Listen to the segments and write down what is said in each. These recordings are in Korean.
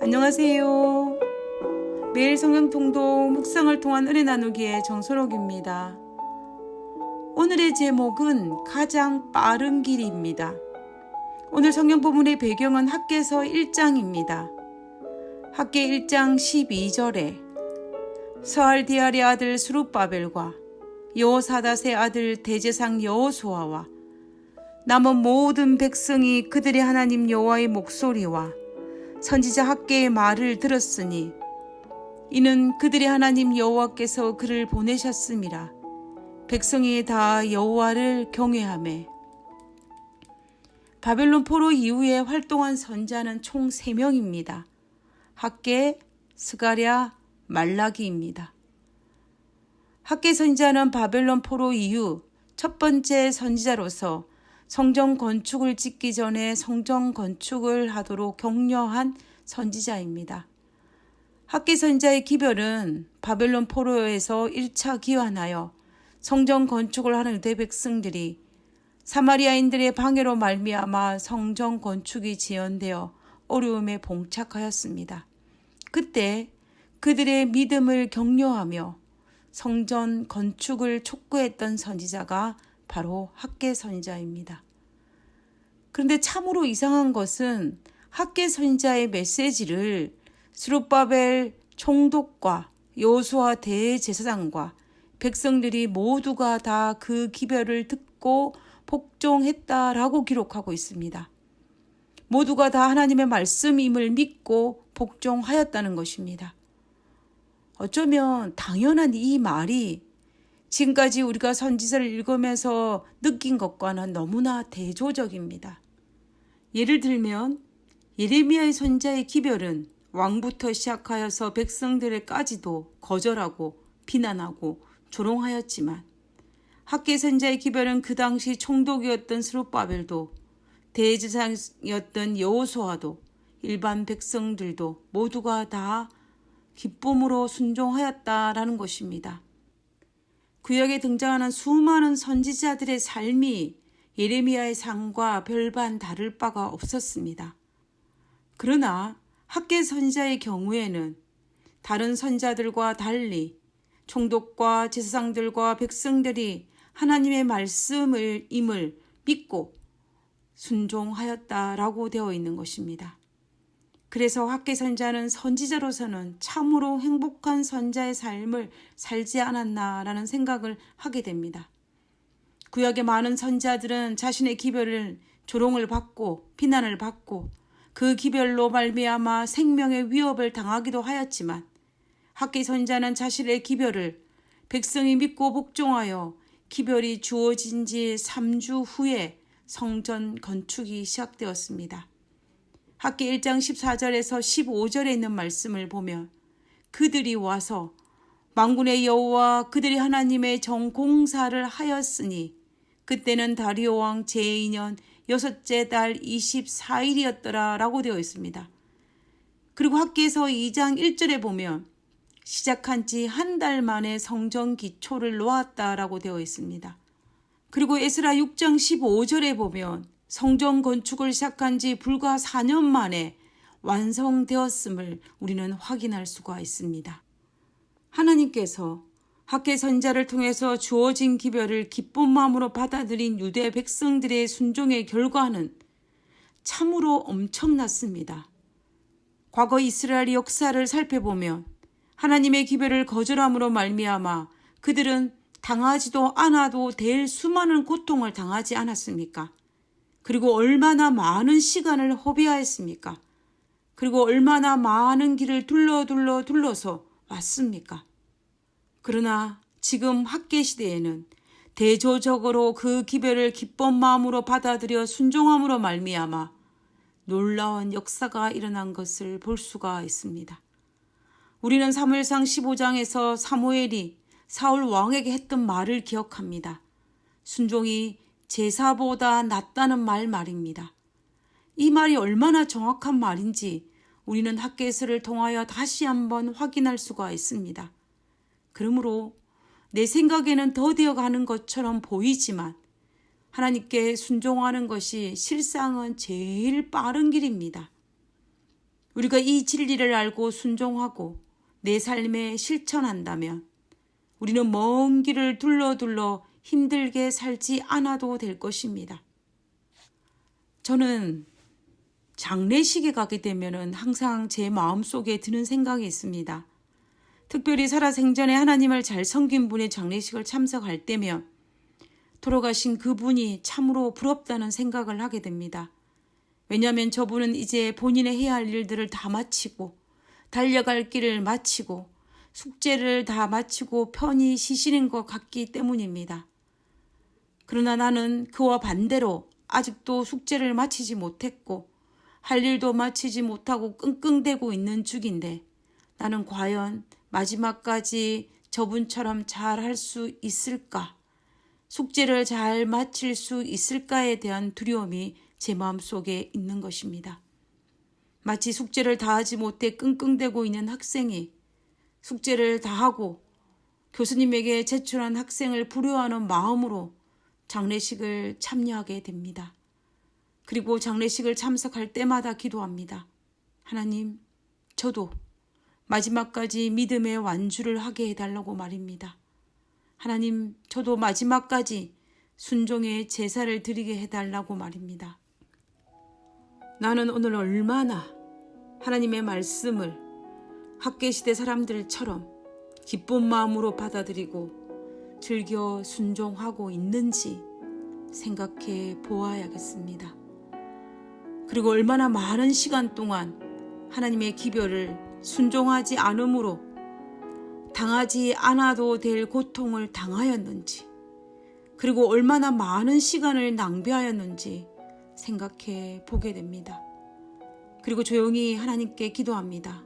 안녕하세요. 매일 성경 통독 묵상을 통한 은혜 나누기의 정선옥입니다. 오늘의 제목은 가장 빠른 길입니다. 오늘 성경 본문의 배경은 학개서 1장입니다. 학개 1장 12절에 스알디엘의 아들 스룹바벨과 여호사닷의 아들 대제사장 여호수아와 남은 모든 백성이 그들의 하나님 여호와의 목소리와 선지자 학개의 말을 들었으니 이는 그들의 하나님 여호와께서 그를 보내셨음이라. 백성이 다 여호와를 경외하매. 바벨론 포로 이후에 활동한 선지자는 총 3명입니다. 학개, 스가랴, 말라기입니다. 학개 선지자는 바벨론 포로 이후 첫 번째 선지자로서 성전 건축을 짓기 전에 성전 건축을 하도록 격려한 선지자입니다. 학개 선지자의 기별은 바벨론 포로에서 1차 기환하여 성전 건축을 하는 유대 백성들이 사마리아인들의 방해로 말미암아 성전 건축이 지연되어 어려움에 봉착하였습니다. 그때 그들의 믿음을 격려하며 성전 건축을 촉구했던 선지자가 바로 학개 선지자입니다. 그런데 참으로 이상한 것은 학개 선지자의 메시지를 스룹바벨 총독과 여호수아 대제사장과 백성들이 모두가 다 그 기별을 듣고 복종했다라고 기록하고 있습니다. 모두가 다 하나님의 말씀임을 믿고 복종하였다는 것입니다. 어쩌면 당연한 이 말이 지금까지 우리가 선지서를 읽으면서 느낀 것과는 너무나 대조적입니다. 예를 들면 예레미야의 선지자의 기별은 왕부터 시작하여서 백성들에까지도 거절하고 비난하고 조롱하였지만 학개 선지자의 기별은 그 당시 총독이었던 스룹바벨도 대제사장이었던 여호수아도 일반 백성들도 모두가 다 기쁨으로 순종하였다라는 것입니다. 구약에 등장하는 수많은 선지자들의 삶이 예레미야의 삶과 별반 다를 바가 없었습니다. 그러나 학개 선지자의 경우에는 다른 선지자들과 달리 총독과 제사장들과 백성들이 하나님의 말씀임을 믿고 순종하였다라고 되어 있는 것입니다. 그래서 학개 선지자는 선지자로서는 참으로 행복한 선지자의 삶을 살지 않았나라는 생각을 하게 됩니다. 구약의 많은 선지자들은 자신의 기별을 조롱을 받고 비난을 받고 그 기별로 말미암아 생명의 위협을 당하기도 하였지만 학개 선지자는 자신의 기별을 백성이 믿고 복종하여 기별이 주어진 지 3주 후에 성전 건축이 시작되었습니다. 학개 1장 14절에서 15절에 있는 말씀을 보면 그들이 와서 만군의 여호와 그들이 하나님의 정공사를 하였으니 그때는 다리오 왕 제2년 6째 달 24일이었더라 라고 되어 있습니다. 그리고 학개서 2장 1절에 보면 시작한 지 한 달 만에 성전 기초를 놓았다라고 되어 있습니다. 그리고 에스라 6장 15절에 보면 성전 건축을 시작한 지 불과 4년 만에 완성되었음을 우리는 확인할 수가 있습니다. 하나님께서 학개 선지자를 통해서 주어진 기별을 기쁜 마음으로 받아들인 유대 백성들의 순종의 결과는 참으로 엄청났습니다. 과거 이스라엘의 역사를 살펴보면 하나님의 기별을 거절함으로 말미암아 그들은 당하지도 않아도 될 수많은 고통을 당하지 않았습니까? 그리고 얼마나 많은 시간을 허비하였습니까? 그리고 얼마나 많은 길을 둘러서 왔습니까? 그러나 지금 학개 시대에는 대조적으로 그 기별을 기쁜 마음으로 받아들여 순종함으로 말미암아 놀라운 역사가 일어난 것을 볼 수가 있습니다. 우리는 사무엘상 15장에서 사무엘이 사울 왕에게 했던 말을 기억합니다. 순종이 제사보다 낫다는 말입니다. 이 말이 얼마나 정확한 말인지 우리는 학개서를 통하여 다시 한번 확인할 수가 있습니다. 그러므로 내 생각에는 더디어 가는 것처럼 보이지만 하나님께 순종하는 것이 실상은 제일 빠른 길입니다. 우리가 이 진리를 알고 순종하고 내 삶에 실천한다면 우리는 먼 길을 둘러 힘들게 살지 않아도 될 것입니다. 저는 장례식에 가게 되면 항상 제 마음속에 드는 생각이 있습니다. 특별히 살아생전에 하나님을 잘 섬긴 분의 장례식을 참석할 때면 돌아가신 그분이 참으로 부럽다는 생각을 하게 됩니다. 왜냐하면 저분은 이제 본인의 해야 할 일들을 다 마치고 달려갈 길을 마치고 숙제를 다 마치고 편히 쉬시는 것 같기 때문입니다. 그러나 나는 그와 반대로 아직도 숙제를 마치지 못했고 할 일도 마치지 못하고 끙끙대고 있는 중인데 나는 과연 마지막까지 저분처럼 잘 할 수 있을까? 숙제를 잘 마칠 수 있을까에 대한 두려움이 제 마음속에 있는 것입니다. 마치 숙제를 다 하지 못해 끙끙대고 있는 학생이 숙제를 다 하고 교수님에게 제출한 학생을 부러워하는 마음으로 장례식을 참여하게 됩니다. 그리고 장례식을 참석할 때마다 기도합니다. 하나님, 저도 마지막까지 믿음의 완주를 하게 해달라고 말입니다. 하나님, 저도 마지막까지 순종의 제사를 드리게 해달라고 말입니다. 나는 오늘 얼마나 하나님의 말씀을 학개시대 사람들처럼 기쁜 마음으로 받아들이고 즐겨 순종하고 있는지 생각해 보아야겠습니다. 그리고 얼마나 많은 시간 동안 하나님의 기별을 순종하지 않음으로 당하지 않아도 될 고통을 당하였는지, 그리고 얼마나 많은 시간을 낭비하였는지 생각해 보게 됩니다. 그리고 조용히 하나님께 기도합니다.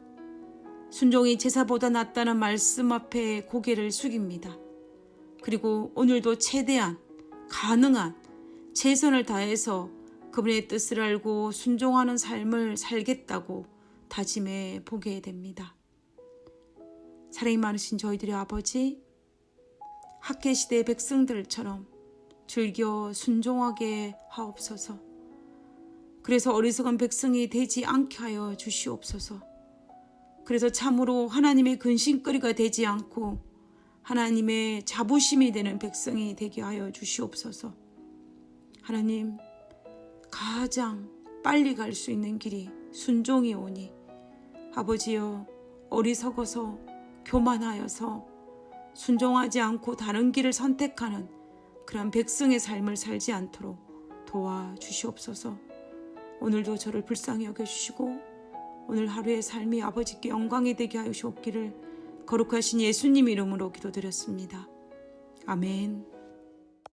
순종이 제사보다 낫다는 말씀 앞에 고개를 숙입니다. 그리고 오늘도 최대한 가능한 최선을 다해서 그분의 뜻을 알고 순종하는 삶을 살겠다고 다짐해 보게 됩니다. 사랑이 많으신 저희들의 아버지, 학개시대 백성들처럼 즐겨 순종하게 하옵소서. 그래서 어리석은 백성이 되지 않게 하여 주시옵소서. 그래서 참으로 하나님의 근심거리가 되지 않고 하나님의 자부심이 되는 백성이 되게 하여 주시옵소서. 하나님, 가장 빨리 갈 수 있는 길이 순종이 오니 아버지여, 어리석어서 교만하여서 순종하지 않고 다른 길을 선택하는 그런 백성의 삶을 살지 않도록 도와주시옵소서. 오늘도 저를 불쌍히 여겨주시고 오늘 하루의 삶이 아버지께 영광이 되게 하시옵기를 거룩하신 예수님 이름으로 기도드렸습니다. 아멘.